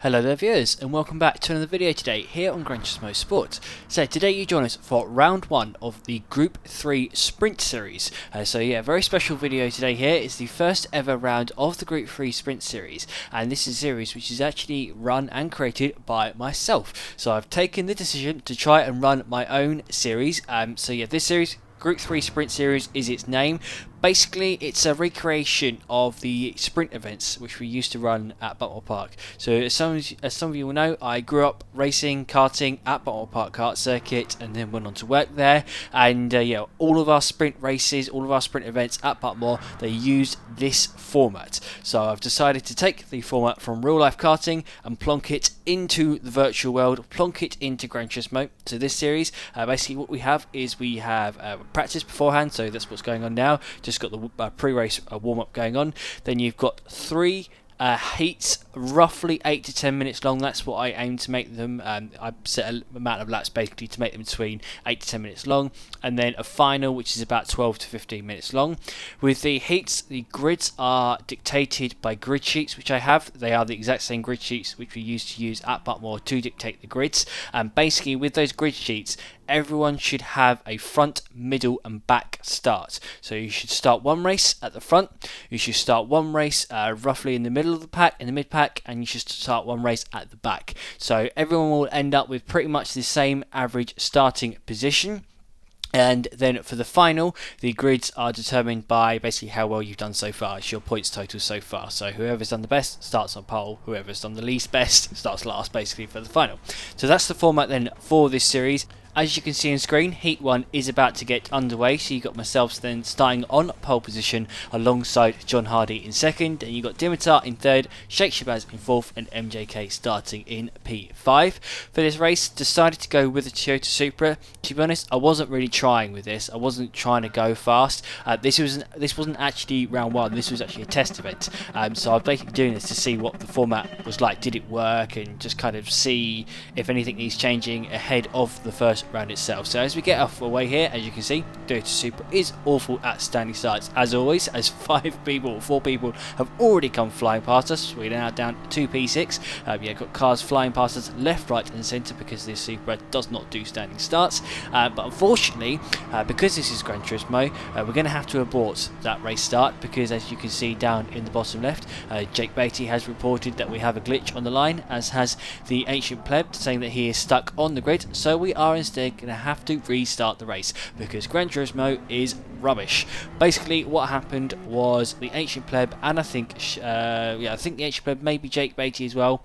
Hello there viewers, and welcome back to another video today here on Gran Turismo Sport. So today you join us for round 1 of the Group 3 Sprint Series. Very special video today here. It's the first ever round of the Group 3 Sprint Series, and this is a series which is actually run and created by myself. So I've taken the decision to try and run my own series. This series, Group 3 Sprint Series, is its name. Basically, it's a recreation of the sprint events which we used to run at Buckmore Park. So, as some of you will know, I grew up racing, karting at Buckmore Park kart circuit, and then went on to work there. And all of our sprint races, all of our sprint events at Buckmore, they used this format. So, I've decided to take the format from real life karting and plonk it into the virtual world, plonk it into Gran Turismo. So, this series, basically, what we have is we have practice beforehand. So that's what's going on now. Just got the pre-race warm-up going on. Then you've got 3 heats, roughly 8 to 10 minutes long. That's what I aim to make them. I set an amount of laps basically to make them between 8 to 10 minutes long, and then a final which is about 12 to 15 minutes long. With the heats, the grids are dictated by grid sheets which I have. They are the exact same grid sheets which we used to use at Buckmore to dictate the grids. And basically with those grid sheets, everyone should have a front, middle and back start. So you should start one race at the front, you should start one race roughly in the middle of the pack, in the mid pack, and you should start one race at the back. So everyone will end up with pretty much the same average starting position. And then for the final, the grids are determined by basically how well you've done so far. It's your points total so far. So whoever's done the best starts on pole, whoever's done the least best starts last basically for the final. So that's the format then for this series. As you can see on screen, Heat 1 is about to get underway, so you've got myself then starting on pole position alongside John Hardy in second, and you've got Dimitar in third, Sheikh Shabazz in fourth, and MJK starting in P5. For this race, decided to go with the Toyota Supra. To be honest, I wasn't really trying with this. I wasn't trying to go fast. This wasn't actually round 1, this was actually a test event. So I was basically doing this to see what the format was like, did it work, and just kind of see if anything needs changing ahead of the first round itself. So as we get off away here, as you can see, Toyota Supra is awful at standing starts as always, as 4 people have already come flying past us. We're now down to P6. Got cars flying past us left, right and centre because this Supra does not do standing starts. But unfortunately, because this is Gran Turismo, we're going to have to abort that race start because, as you can see down in the bottom left, Jake Beatty has reported that we have a glitch on the line, as has the Ancient Pleb, saying that he is stuck on the grid. So we are instead going to have to restart the race because Gran Turismo is rubbish. Basically what happened was the Ancient Pleb, and I think the Ancient Pleb, maybe Jake Beatty as well,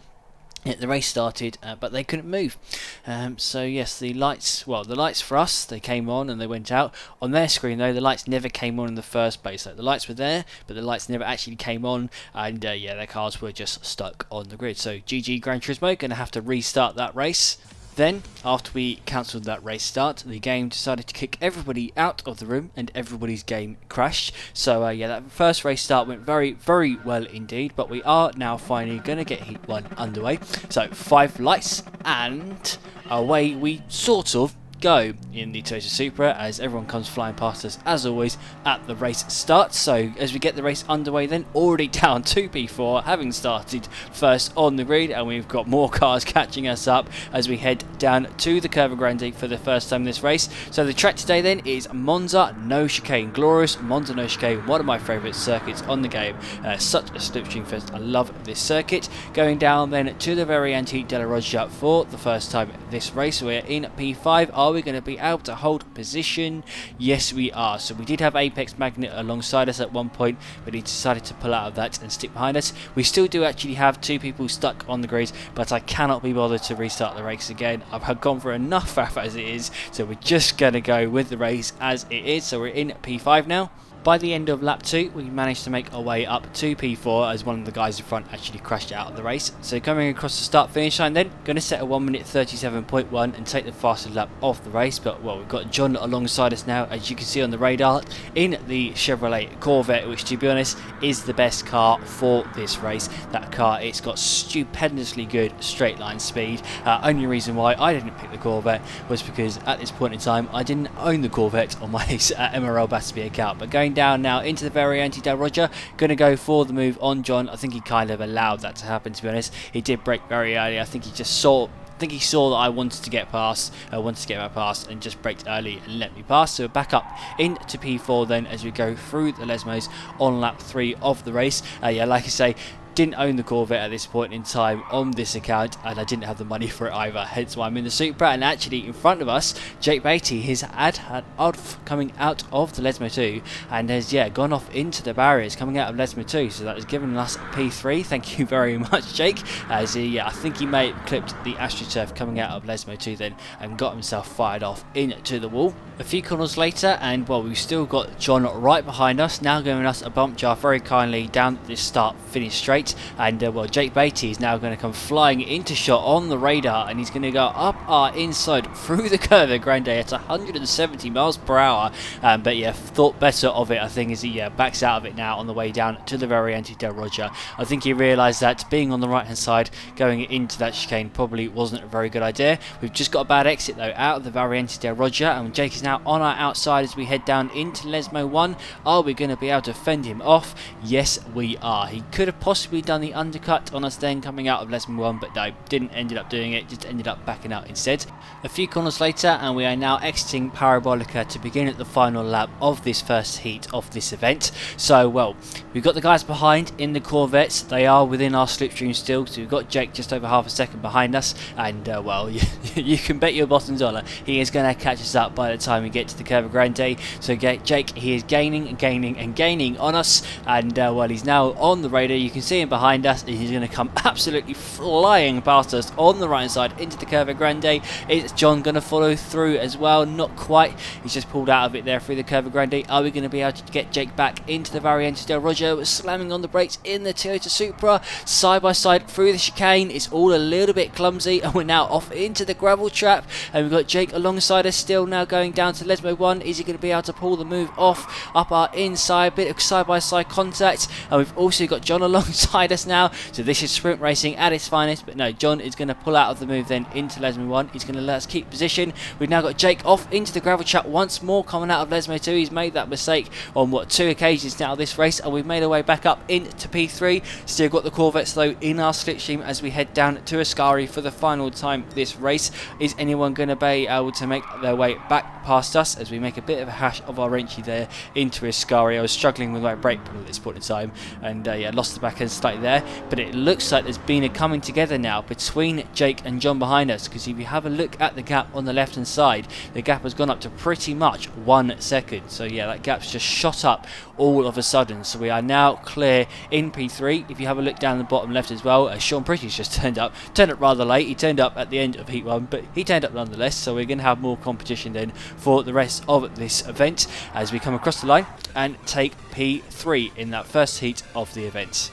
the race started, but they couldn't move. The lights for us, they came on and they went out. On their screen though, the lights never came on in the first place. Like, the lights were there, but the lights never actually came on, and their cars were just stuck on the grid. So GG Gran Turismo, going to have to restart that race. Then, after we cancelled that race start, the game decided to kick everybody out of the room and everybody's game crashed. So that first race start went very, very well indeed, but we are now finally going to get Heat 1 underway. So 5 lights and away we sort of go in the Toyota Supra, as everyone comes flying past us as always at the race start. So as we get the race underway then, already down to P4, having started first on the grid, and we've got more cars catching us up as we head down to the Curva Grande for the first time in this race. So the track today then is Monza No Chicane. Glorious Monza No Chicane, one of my favourite circuits on the game. Such a slipstream fest, I love this circuit. Going down then to the Variante della Roggia for the first time this race. We're in P5. Are we going to be able to hold position? Yes we are. So we did have Apex Magnet alongside us at one point, but he decided to pull out of that and stick behind us. We still do actually have 2 people stuck on the grid, but I cannot be bothered to restart the race again. I've gone for enough faff as it is, so we're just going to go with the race as it is. So we're in P5 now. By the end of lap 2, we managed to make our way up to P4 as one of the guys in front actually crashed out of the race. So coming across the start finish line then, going to set a 1 minute 37.1 and take the fastest lap of the race. But well, we've got John alongside us now, as you can see on the radar, in the Chevrolet Corvette, which to be honest is the best car for this race. That car, it's got stupendously good straight line speed. Only reason why I didn't pick the Corvette was because at this point in time I didn't own the Corvette on my MRL Battersby account. But going going down now into the very anti-Del Roger, going to go for the move on John. I think he kind of allowed that to happen, to be honest. He did brake very early. I think he just saw that I wanted to get past, my pass, and just braked early and let me pass. So we're back up into P4 then as we go through the Lesmos on lap 3 of the race. Yeah, like I say, didn't own the Corvette at this point in time on this account, and I didn't have the money for it either, hence why I'm in the Supra. And actually in front of us, Jake Beatty, his had off coming out of the Lesmo 2 and has gone off into the barriers coming out of Lesmo 2, so that has given us a P3. Thank you very much, Jake, as he I think he may have clipped the AstroTurf coming out of Lesmo 2 then and got himself fired off into the wall. A few corners later, and well, we've still got John right behind us, now giving us a bump jar very kindly down this start finish straight. And well, Jake Beatty is now going to come flying into shot on the radar, and he's going to go up our inside through the Curva Grande at 170 miles per hour. But yeah, thought better of it, I think, as he backs out of it now on the way down to the very anti-Del Roger. I think he realised that being on the right hand side going into that chicane probably wasn't a very good idea. We've just got a bad exit though out of the very anti-Del Roger, and Jake is now on our outside as we head down into Lesmo 1. Are we going to be able to fend him off? Yes, we are. He could have possibly done the undercut on us then coming out of Lesmo 1, but no, didn't end up doing it, just ended up backing out instead. A few corners later, and we are now exiting Parabolica to begin at the final lap of this first heat of this event. So well, we've got the guys behind in the Corvettes. They are within our slipstream still, so we've got Jake just over half a second behind us, and well, you can bet your bottom dollar he is going to catch us up by the time we get to the Curva Grande. So Jake, he is gaining on us, and well, he's now on the radar. You can see him behind us, and he's going to come absolutely flying past us on the right side into the Curva Grande. Is John going to follow through as well? Not quite. He's just pulled out of it there through the Curva Grande. Are we going to be able to get Jake back into the variante Del Roger? We're slamming on the brakes in the Toyota Supra, side by side through the chicane. It's all a little bit clumsy, and we're now off into the gravel trap, and we've got Jake alongside us still now going down to Lesmo 1. Is he going to be able to pull the move off up our inside? Bit of side by side contact, and we've also got John alongside us now. So this is sprint racing at its finest, but no, John is going to pull out of the move then into Lesmo 1. He's going to let us keep position. We've now got Jake off into the gravel trap once more coming out of Lesmo 2. He's made that mistake on what, 2 occasions now this race, and we've made our way back up into P3. Still got the Corvettes though in our slipstream as we head down to Ascari for the final time this race. Is anyone going to be able to make their way back past us as we make a bit of a hash of our wrenchy there into Ascari? I was struggling with my brake pedal at this point in time, and yeah, lost the back end slightly there, but it looks like there's been a coming together now between Jake and John behind us, because if you have a look at the gap on the left hand side, the gap has gone up to pretty much 1 second. So yeah, that gap's just shot up all of a sudden. So we are now clear in P3. If you have a look down the bottom left as well, Sean Pretty's just turned up rather late. He turned up at the end of Heat 1, but he turned up nonetheless, so we're going to have more competition then for the rest of this event as we come across the line and take P3 in that first heat of the event.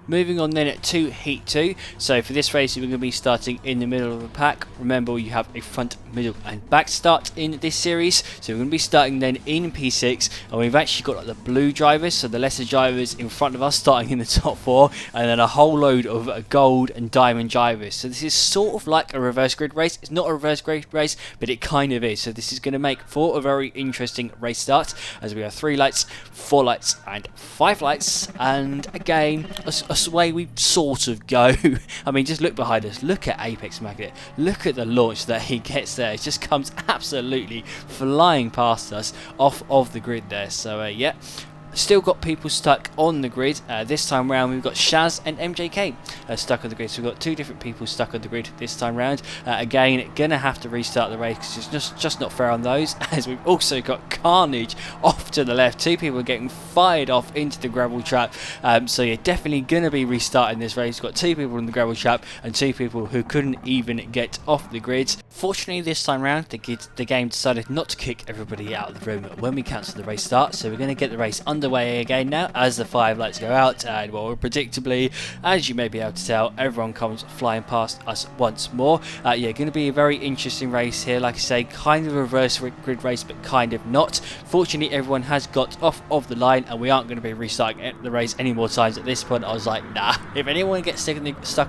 Moving on then to Heat 2. So for this race we're going to be starting in the middle of the pack. Remember, you have a front, middle and back start in this series. So we're going to be starting then in P6, and we've actually got like the blue drivers, so the lesser drivers in front of us starting in the top 4, and then a whole load of gold and diamond drivers. So this is sort of like a reverse grid race. It's not a reverse grid race, but it kind of is. So this is going to make for a very interesting race start as we have 3 lights, 4 lights and 5 lights, and again a way we sort of go. I mean, just look behind us, look at Apex Magnet, look at the launch that he gets there. It just comes absolutely flying past us off of the grid there. So yeah, still got people stuck on the grid. This time round we've got Shaz and MJK stuck on the grid, so we've got 2 different people stuck on the grid this time round. Again, gonna have to restart the race because it's just not fair on those, as we've also got Carnage off to the left. 2 people are getting fired off into the gravel trap, so you're definitely gonna be restarting this race. We've got 2 people in the gravel trap and 2 people who couldn't even get off the grid. Fortunately this time round the game decided not to kick everybody out of the room when we cancelled the race start, so we're going to get the race underway underway again now as the 5 lights go out, and well, predictably, as you may be able to tell, everyone comes flying past us once more. Yeah, going to be a very interesting race here. Like I say, kind of a reverse grid race, but kind of not. Fortunately, everyone has got off of the line, and we aren't going to be restarting the race any more times. At this point, I was like, nah, if anyone gets stuck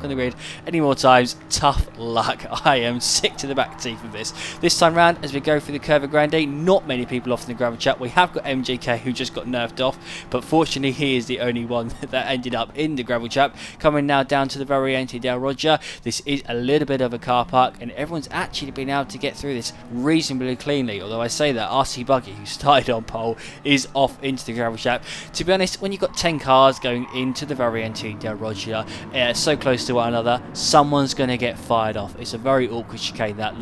on the grid any more times, tough luck. I am sick to the back teeth of this. This time round, as we go through the Curva Grande, not many people off in the gravel trap. We have got MJK, who just got nerfed off, but fortunately he is the only one that ended up in the gravel trap. Coming now down to the Variante del Roger. This is a little bit of a car park, and everyone's actually been able to get through this reasonably cleanly, although I say that RC Buggy, who started on pole, is off into the gravel trap. To be honest, when you've got 10 cars going into the Variante del Roger, so close to one another, someone's going to get fired off. It's a very awkward chicane, that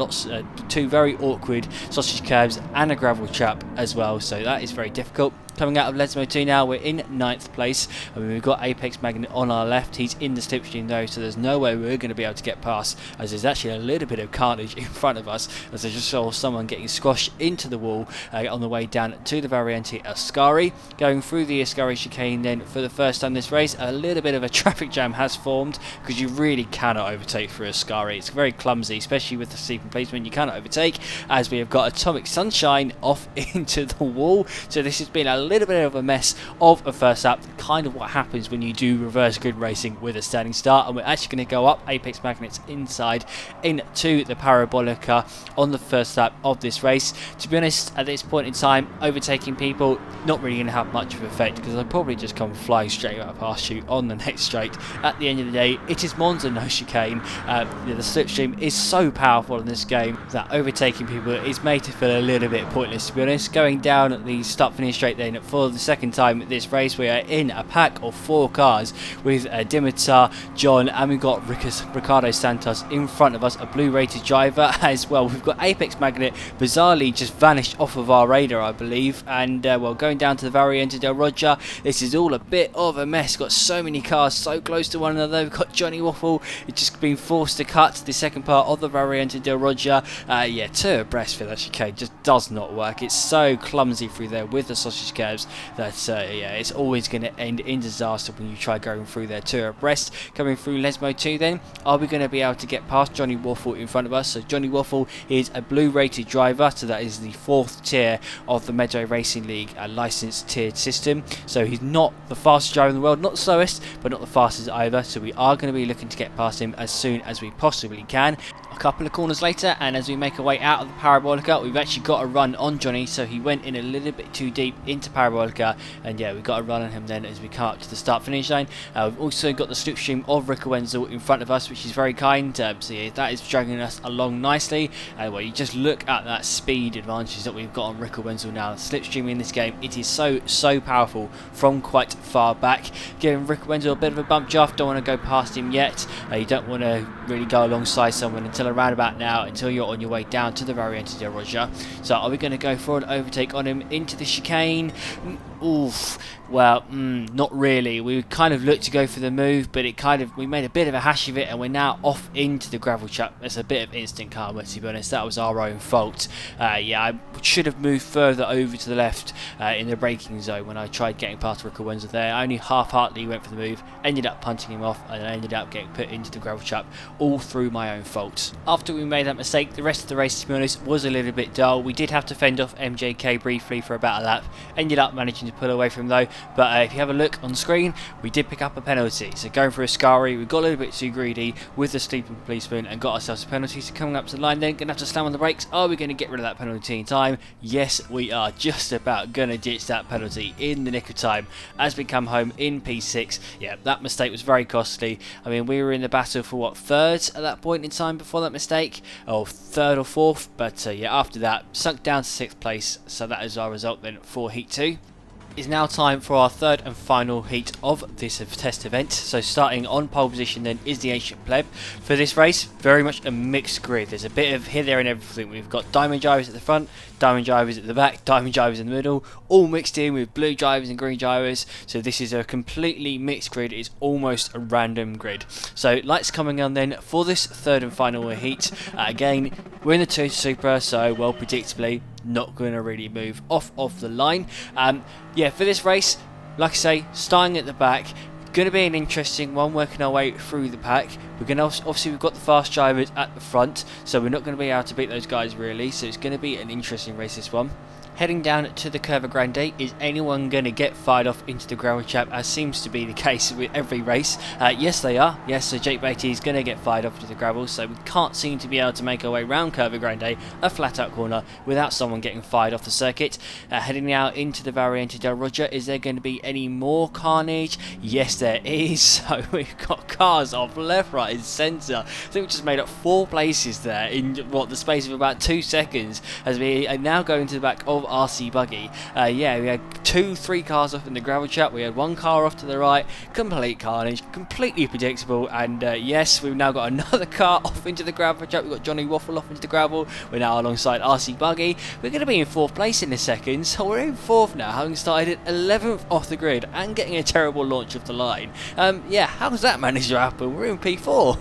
two very awkward sausage curbs and a gravel trap as well, so that is very difficult. Coming out of Lesmo 2 now, we're in 9th place. I mean, we've got Apex Magnet on our left. He's in the slipstream though, so there's no way we're going to be able to get past, as there's actually a little bit of carnage in front of us, as I just saw someone getting squashed into the wall on the way down to the Variante Ascari. Going through the Ascari chicane then for the first time this race, a little bit of a traffic jam has formed, because you really cannot overtake through Ascari. It's very clumsy, especially with the sleeping policeman. You cannot overtake, as we have got Atomic Sunshine off into the wall. So this has been a little bit of a mess of a first lap, kind of what happens when you do reverse grid racing with a standing start. And we're actually going to go up Apex Magnets inside into the Parabolica on the first lap of this race. To be honest, at this point in time, overtaking people not really going to have much of an effect, because I'll probably just come flying straight out past you on the next straight. At the end of the day, it is Monza, no chicane. The slipstream is so powerful in this game that overtaking people is made to feel a little bit pointless, to be honest. Going down the start finish straight then for the second time this race, we are in a pack of 4 cars with Dimitar, John, and we've got Ricardo Santos in front of us, a blue rated driver as well. We've got Apex Magnet bizarrely just vanished off of our radar, I believe, and well, going down to the Variante del Roger, this is all a bit of a mess. Got so many cars so close to one another. We've got Johnny Waffle, it's just been forced to cut the second part of the Variante del Roger. Yeah, 2 abreast for that chicane just does not work. It's so clumsy through there with the sausage curves that yeah, it's always going to end in disaster when you try going through there 2 abreast. Coming through Lesmo 2 then, are we going to be able to get past Johnny Waffle in front of us? So Johnny Waffle is a blue rated driver, so that is the 4th tier of the Meadow Racing League licensed tiered system. So he's not the fastest driver in the world, not the slowest, but not the fastest either, so we are going to be looking to get past him as soon as we possibly can. A couple of corners later, and as we make our way out of the Parabolica, we've actually got a run on Johnny, so he went in a little bit too deep into Parabolica, and yeah, we got a run on him then as we come up to the start finish line. We've also got the slipstream of Rico Wenzel in front of us, which is very kind, so yeah, that is dragging us along nicely. Well, you just look at that speed advantage that we've got on Rico Wenzel now. Slipstream in this game, it is so powerful from quite far back, giving Rico Wenzel a bit of a bump draft. Don't want to go past him yet. You don't want to really go alongside someone until around about now, until you're on your way down to the Variante del Roger. So are we going to go for an overtake on him into the chicane? Oof. Well, not really. We kind of looked to go for the move, but we made a bit of a hash of it, and we're now off into the gravel trap. It's a bit of instant karma, to be honest. That was our own fault. Yeah, I should have moved further over to the left in the braking zone when I tried getting past Rico Wenzel there. I only half-heartedly went for the move, ended up punting him off, and ended up getting put into the gravel trap, all through my own fault. After we made that mistake, the rest of the race, to be honest, was a little bit dull. We did have to fend off MJK briefly for about a lap. Ended up managing to pull away from him though, but if you have a look on screen, we did pick up a penalty. So going for Ascari, we got a little bit too greedy with the sleeping policeman and got ourselves a penalty. So coming up to the line then, going to have to slam on the brakes. Are we going to get rid of that penalty in time? Yes, we are just about going to ditch that penalty in the nick of time as we come home in P6. Yeah, that mistake was very costly. I mean, we were in the battle for what, 3rd at that point in time before that mistake? Or 3rd or 4th, but yeah, after that, sunk down to 6th place. So that is our result then for Heat 2. It's now time for our 3rd and final heat of this test event. So starting on pole position then is the Ancient Pleb. For this race, very much a mixed grid. There's a bit of here, there and everything. We've got diamond drivers at the front, diamond drivers at the back, diamond drivers in the middle, all mixed in with blue drivers and green drivers. So this is a completely mixed grid. It's almost a random grid. So lights coming on then for this 3rd and final heat. Again, we're in the 2 Super, so well predictably, not going to really move off of the line. Yeah, for this race, like I say, starting at the back, going to be an interesting one, working our way through the pack. We're going to obviously, we've got the fast drivers at the front, so we're not going to be able to beat those guys really, so it's going to be an interesting race, this one. Heading down to the Curva Grande, is anyone going to get fired off into the gravel trap, as seems to be the case with every race? Yes, they are. Yes, so Jake Beatty is going to get fired off into the gravel, so we can't seem to be able to make our way around Curva Grande, a flat out corner, without someone getting fired off the circuit. Heading now into the Variante del Roger, is there going to be any more carnage? Yes, there is. So we've got cars off left, right and centre. I think we just made up 4 places there in the space of about 2 seconds, as we are now going to the back of RC Buggy. Yeah, we had 2-3 cars off in the gravel trap. We had 1 car off to the right. Complete carnage, completely predictable. And yes, we've now got another car off into the gravel trap. We've got Johnny Waffle off into the gravel. We're now alongside RC Buggy. We're going to be in 4th place in a second. So we're in 4th now, having started at 11th off the grid and getting a terrible launch off the line. Yeah, how does that manage to happen? We're in P4.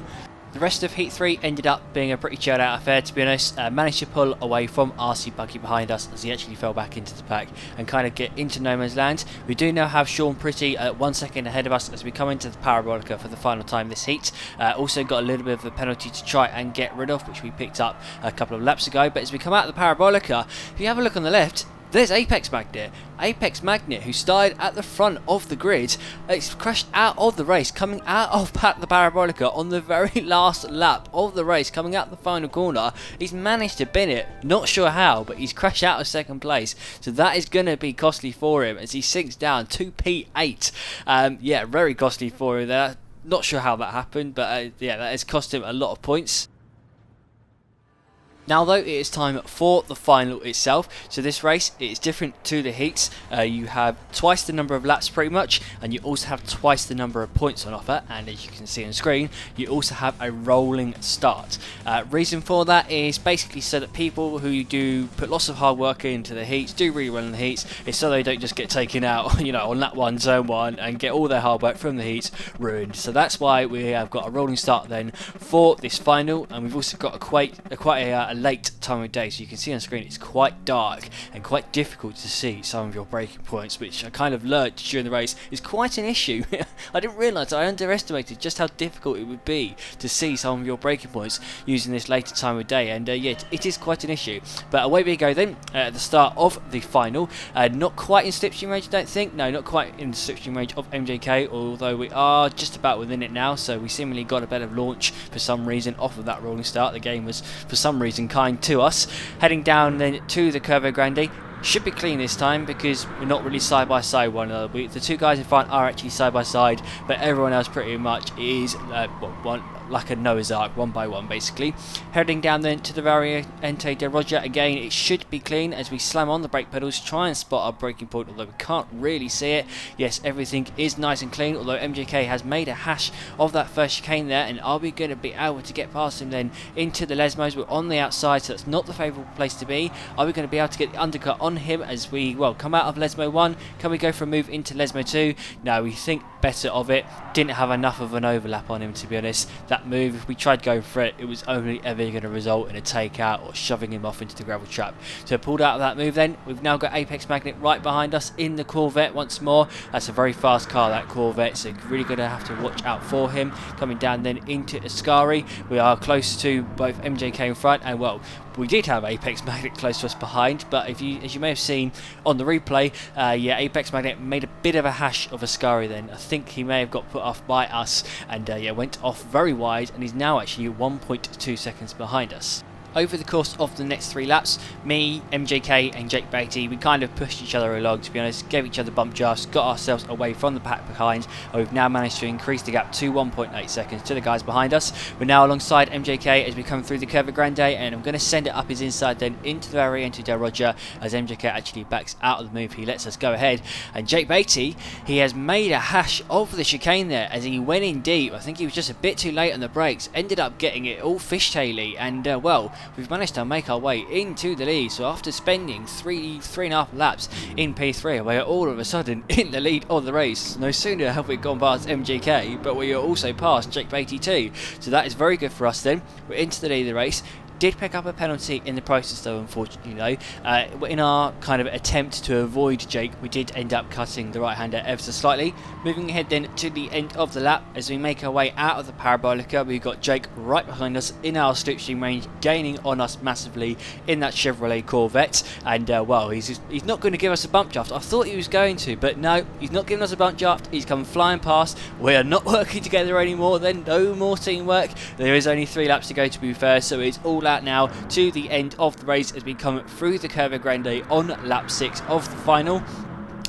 The rest of Heat 3 ended up being a pretty chilled out affair, to be honest. Managed to pull away from RC Buggy behind us as he actually fell back into the pack and kind of get into no man's land. We do now have Sean Pretty 1 second ahead of us as we come into the Parabolica for the final time this heat. Also got a little bit of a penalty to try and get rid of, which we picked up a couple of laps ago. But as we come out of the Parabolica, if you have a look on the left, there's Apex Magnet. Apex Magnet, who started at the front of the grid, it's crashed out of the race, coming out of the Parabolica on the very last lap of the race, coming out the final corner. He's managed to bin it, not sure how, but he's crashed out of 2nd place. So that is going to be costly for him as he sinks down to P8. Yeah, very costly for him there. Not sure how that happened, but yeah, that has cost him a lot of points. Now though, it is time for the final itself. So this race, it is different to the heats. You have twice the number of laps pretty much, and you also have twice the number of points on offer, and as you can see on screen, you also have a rolling start. Reason for that is basically so that people who do put lots of hard work into the heats, do really well in the heats, it's so they don't just get taken out, you know, on lap 1, zone 1, and get all their hard work from the heats ruined. So that's why we have got a rolling start then for this final, and we've also got quite a late time of day, so you can see on screen it's quite dark and quite difficult to see some of your braking points, which I kind of learnt during the race is quite an issue. I didn't realise, I underestimated just how difficult it would be to see some of your braking points using this later time of day, and yeah, it is quite an issue. But away we go then at the start of the final. Not quite in slipstream range, I don't think. No, not quite in the slipstream range of MJK, although we are just about within it now, so we seemingly got a better launch for some reason off of that rolling start. The game was for some reason kind to us. Heading down then to the Curva Grande. Should be clean this time because we're not really side by side one another. The 2 guys in front are actually side by side, but everyone else pretty much is one like a Noah's Ark, 1 by 1 basically. Heading down then to the Variante del Roger, again it should be clean as we slam on the brake pedals, try and spot our braking point, although we can't really see it. Yes, everything is nice and clean, although MJK has made a hash of that first chicane there, and are we going to be able to get past him then into the Lesmos? We're on the outside, so that's not the favourable place to be. Are we going to be able to get the undercut on him as we, well, come out of Lesmo 1? Can we go for a move into Lesmo 2? No, we think better of it. Didn't have enough of an overlap on him, to be honest. That move, if we tried going for it, it was only ever going to result in a takeout or shoving him off into the gravel trap. So pulled out of that move then. We've now got Apex Magnet right behind us in the Corvette once more. That's a very fast car, that Corvette, so really going to have to watch out for him. Coming down then into Ascari. We are close to both MJK in front, and well, we did have Apex Magnet close to us behind, but as you may have seen on the replay, yeah, Apex Magnet made a bit of a hash of Ascari then. I think he may have got put off by us, and yeah, went off very wide, and he's now actually 1.2 seconds behind us. Over the course of the next 3 laps, me, MJK and Jake Beatty, we kind of pushed each other along, to be honest, gave each other bump drafts, got ourselves away from the pack behind, and we've now managed to increase the gap to 1.8 seconds to the guys behind us. We're now alongside MJK as we come through the Curva Grande, and I'm going to send it up his inside then into the Variante del Roger as MJK actually backs out of the move. He lets us go ahead, and Jake Beatty, he has made a hash of the chicane there as he went in deep. I think he was just a bit too late on the brakes, ended up getting it all fishtaily, and well, we've managed to make our way into the lead. So after spending three and a half laps in P3, we're all of a sudden in the lead of the race. No sooner have we gone past MJK, but we are also past Jake Beatty too. So that is very good for us then. We're into the lead of the race. Did pick up a penalty in the process though, unfortunately though. In our kind of attempt to avoid Jake, we did end up cutting the right-hander ever so slightly. Moving ahead then to the end of the lap, as we make our way out of the Parabolica, we've got Jake right behind us in our slipstream range, gaining on us massively in that Chevrolet Corvette. And well, he's not going to give us a bump draft. I thought he was going to, but no, he's not giving us a bump draft. He's come flying past. We are not working together anymore then, no more teamwork. There is only 3 laps to go, to be fair, so it's all out now to the end of the race as we come through the Curva Grande on lap 6 of the final.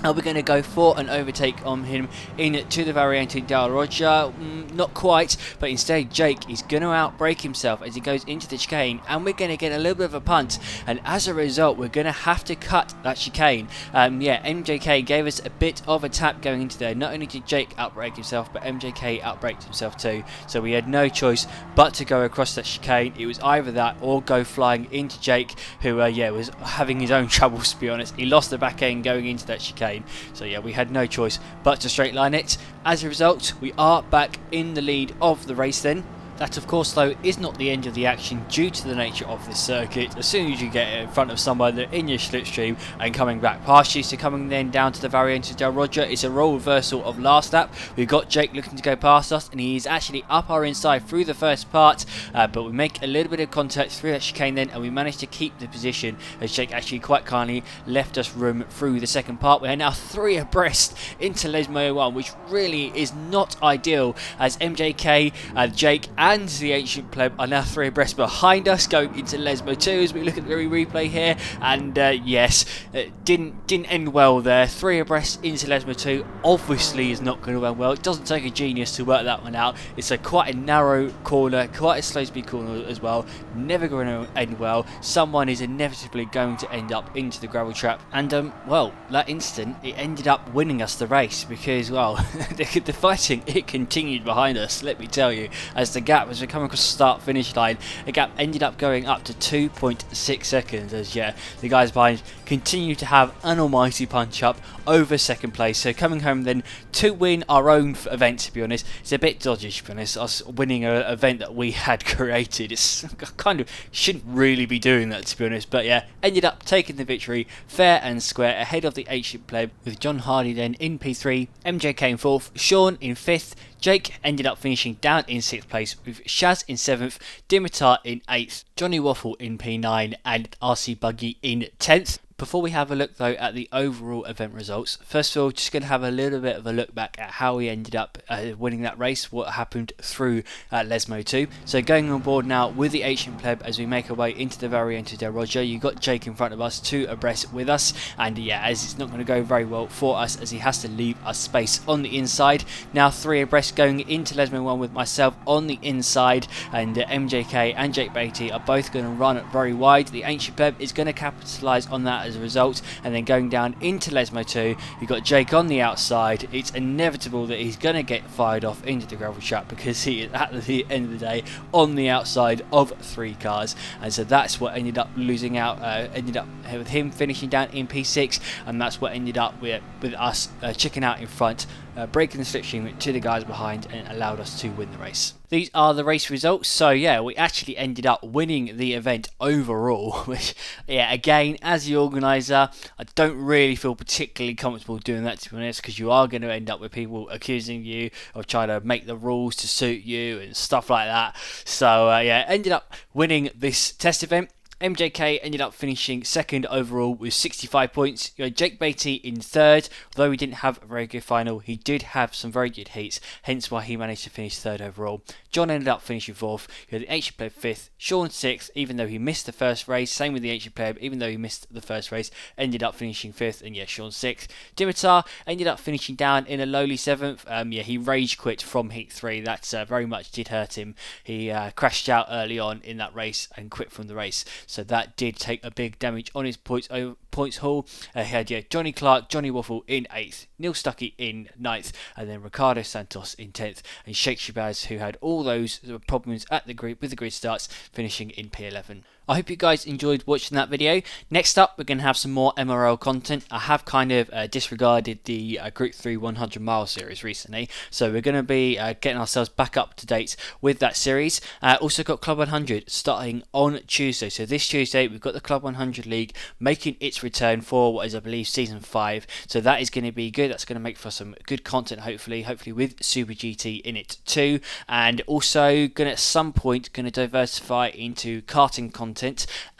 We're going to go for an overtake on him into the Variante del Roger. Not quite, but instead Jake is going to outbrake himself as he goes into the chicane, and we're going to get a little bit of a punt, and as a result we're going to have to cut that chicane. Yeah, MJK gave us a bit of a tap going into there. Not only did Jake outbrake himself, but MJK outbraked himself too, so we had no choice but to go across that chicane. It was either that or go flying into Jake, who yeah, was having his own troubles, to be honest. He lost the back end going into that chicane. So yeah, we had no choice but to straight line it. As a result, we are back in the lead of the race then. That, of course, though, is not the end of the action due to the nature of this circuit. As soon as you get in front of someone in your slipstream and coming back past you, so coming then down to the Variante del Roger, it's a role reversal of last lap. We've got Jake looking to go past us, and he's actually up our inside through the first part, but we make a little bit of contact through that chicane then, and we managed to keep the position as Jake actually quite kindly left us room through the second part. We are now 3 abreast into Lesmo 1, which really is not ideal, as MJK, Jake and the Ancient Pleb are now 3 abreast behind us going into Lesmo 2 as we look at the replay here. And yes, it didn't end well there. 3 abreast into Lesmo 2 obviously is not going to end well. It doesn't take a genius to work that one out. It's quite a narrow corner, quite a slow speed corner as well. Never going to end well. Someone is inevitably going to end up into the gravel trap. And well, that instant it ended up winning us the race, because well, the fighting, it continued behind us, let me tell you, as the gap, as we come across the start finish line, the gap ended up going up to 2.6 seconds, as yeah, the guys behind continue to have an almighty punch up over second place. So coming home then to win our own event, to be honest, it's a bit dodgy, to be honest, us winning an event that we had created. It's kind of shouldn't really be doing that, to be honest, but yeah, ended up taking the victory fair and square ahead of the Ancient Pleb, with John Hardy then in P3, MJK in 4th, Sean in 5th, Jake ended up finishing down in 6th place, with Shaz in 7th, Dimitar in 8th, Johnny Waffle in P9, and RC Buggy in 10th. Before we have a look though at the overall event results, first of all, just going to have a little bit of a look back at how we ended up winning that race, what happened through Lesmo 2. So going on board now with the Ancient Pleb as we make our way into the Variante del Roger, you got Jake in front of us, 2 abreast with us, and yeah, as it's not going to go very well for us as he has to leave us space on the inside. Now 3 abreast going into Lesmo 1 with myself on the inside, and MJK and Jake Beatty are both going to run very wide. The Ancient Pleb is going to capitalise on that as a result, and then going down into Lesmo 2, you've got Jake on the outside. It's inevitable that he's going to get fired off into the gravel trap, because he is at the end of the day on the outside of 3 cars, and so that's what ended up losing out, ended up with him finishing down in P6, and that's what ended up with us chicking out in front, breaking the slipstream to the guys behind, and allowed us to win the race. These are the race results. So yeah, we actually ended up winning the event overall, which yeah, again, as the organiser, I don't really feel particularly comfortable doing that, to be honest, because you are going to end up with people accusing you of trying to make the rules to suit you and stuff like that. So yeah, ended up winning this test event. MJK ended up finishing 2nd overall with 65 points. You had Jake Beatty in 3rd. Although he didn't have a very good final, he did have some very good heats, hence why he managed to finish 3rd overall. John ended up finishing 4th. You had the Ancient Pleb 5th. Sean 6th, even though he missed the first race. Same with the Ancient Pleb, even though he missed the first race, ended up finishing 5th, and yeah, Sean 6th. Dimitar ended up finishing down in a lowly 7th. Yeah, he rage quit from heat 3. That very much did hurt him. He crashed out early on in that race and quit from the race. So that did take a big damage on his points points haul. He had Johnny Clark, Johnny Waffle in 8th, Neil Stuckey in 9th, and then Ricardo Santos in 10th, and Sheikh Shabazz, who had all those problems at the grid with the grid starts, finishing in P11. I hope you guys enjoyed watching that video. Next up, we're going to have some more MRL content. I have kind of disregarded the Group 3 100 mile series recently, so we're going to be getting ourselves back up to date with that series. Also got Club 100 starting on Tuesday. So this Tuesday, we've got the Club 100 League making its return for what is, I believe, Season 5. So that is going to be good. That's going to make for some good content, hopefully with Super GT in it too. And also going to, at some point, going to diversify into karting content,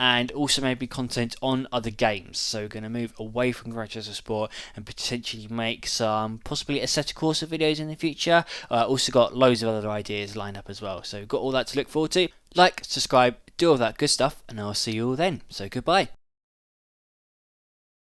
and also maybe content on other games. So we're going to move away from Gran Turismo Sport and potentially make some possibly Assetto Corsa videos in the future. Also got loads of other ideas lined up as well. So we've got all that to look forward to. Like, subscribe, do all that good stuff, and I'll see you all then. So goodbye.